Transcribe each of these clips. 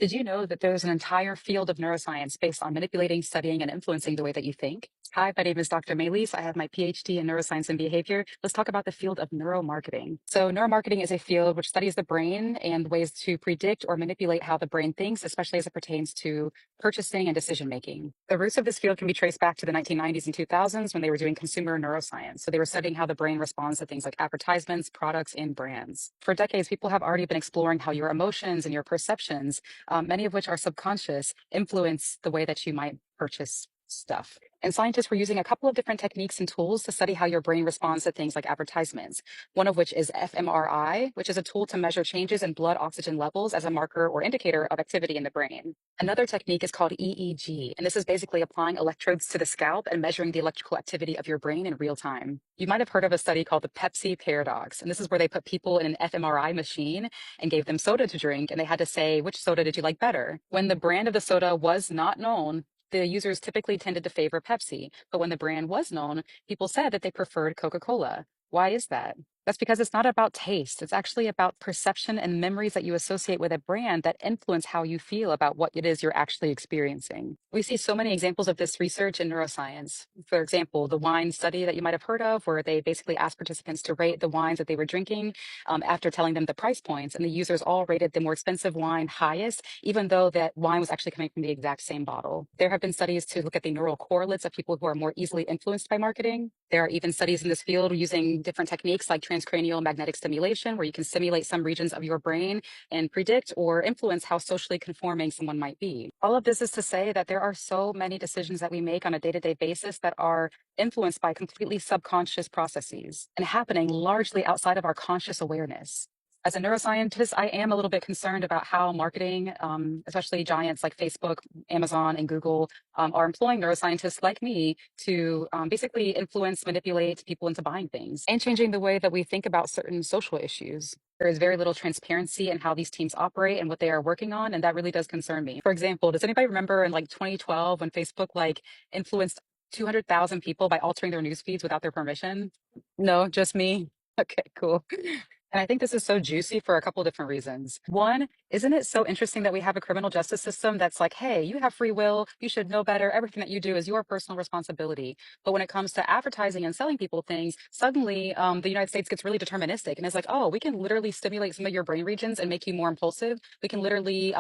Did you know that there's an entire field of neuroscience based on manipulating, studying, and influencing the way that you think? Hi, my name is Dr. Maylis. I have my PhD in neuroscience and behavior. Let's talk about the field of neuromarketing. So, neuromarketing is a field which studies the brain and ways to predict or manipulate how the brain thinks, especially as it pertains to purchasing and decision making. The roots of this field can be traced back to the 1990s and 2000s when they were doing consumer neuroscience. So, they were studying how the brain responds to things like advertisements, products, and brands. For decades, people have already been exploring how your emotions and your perceptions, many of which are subconscious, influence the way that you might purchase stuff. And scientists were using a couple of different techniques and tools to study how your brain responds to things like advertisements, one of which is fMRI, which is a tool to measure changes in blood oxygen levels as a marker or indicator of activity in the brain. Another technique is called EEG, and this is basically applying electrodes to the scalp and measuring the electrical activity of your brain in real time. You might have heard of a study called the Pepsi paradox, and this is where they put people in an fMRI machine and gave them soda to drink, and they had to say, which soda did you like better? When the brand of the soda was not known, the users typically tended to favor Pepsi, but when the brand was known, people said that they preferred Coca-Cola. Why is that? That's because it's not about taste. It's actually about perception and memories that you associate with a brand that influence how you feel about what it is you're actually experiencing. We see so many examples of this research in neuroscience. For example, the wine study that you might have heard of, where they basically asked participants to rate the wines that they were drinking after telling them the price points, and the users all rated the more expensive wine highest, even though that wine was actually coming from the exact same bottle. There have been studies to look at the neural correlates of people who are more easily influenced by marketing. There are even studies in this field using different techniques like transcranial magnetic stimulation, where you can stimulate some regions of your brain and predict or influence how socially conforming someone might be. All of this is to say that there are so many decisions that we make on a day-to-day basis that are influenced by completely subconscious processes and happening largely outside of our conscious awareness. As a neuroscientist, I am a little bit concerned about how marketing, especially giants like Facebook, Amazon, and Google, are employing neuroscientists like me to basically influence, manipulate people into buying things and changing the way that we think about certain social issues. There is very little transparency in how these teams operate and what they are working on, and that really does concern me. For example, does anybody remember in like 2012 when Facebook influenced 200,000 people by altering their news feeds without their permission? No, just me. Okay, cool. And I think this is so juicy for a couple different reasons. One, isn't it so interesting that we have a criminal justice system that's like, hey, you have free will, you should know better, everything that you do is your personal responsibility. But when it comes to advertising and selling people things, suddenly the United States gets really deterministic and it's like, oh, we can literally stimulate some of your brain regions and make you more impulsive. We can literally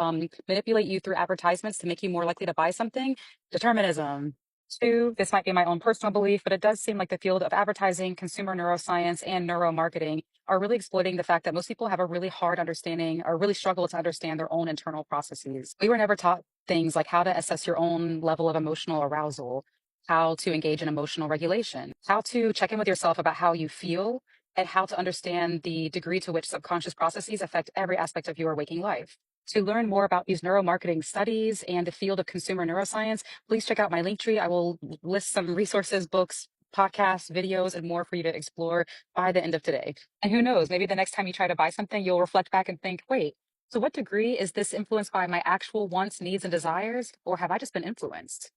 manipulate you through advertisements to make you more likely to buy something. Determinism. Two, this might be my own personal belief, but it does seem like the field of advertising, consumer neuroscience, and neuromarketing are really exploiting the fact that most people have a really hard understanding or really struggle to understand their own internal processes. We were never taught things like how to assess your own level of emotional arousal, how to engage in emotional regulation, how to check in with yourself about how you feel, and how to understand the degree to which subconscious processes affect every aspect of your waking life. To learn more about these neuromarketing studies and the field of consumer neuroscience, please check out my link tree. I will list some resources, books, podcasts, videos, and more for you to explore by the end of today. And who knows, maybe the next time you try to buy something, you'll reflect back and think, wait, to what degree is this influenced by my actual wants, needs, and desires, or have I just been influenced?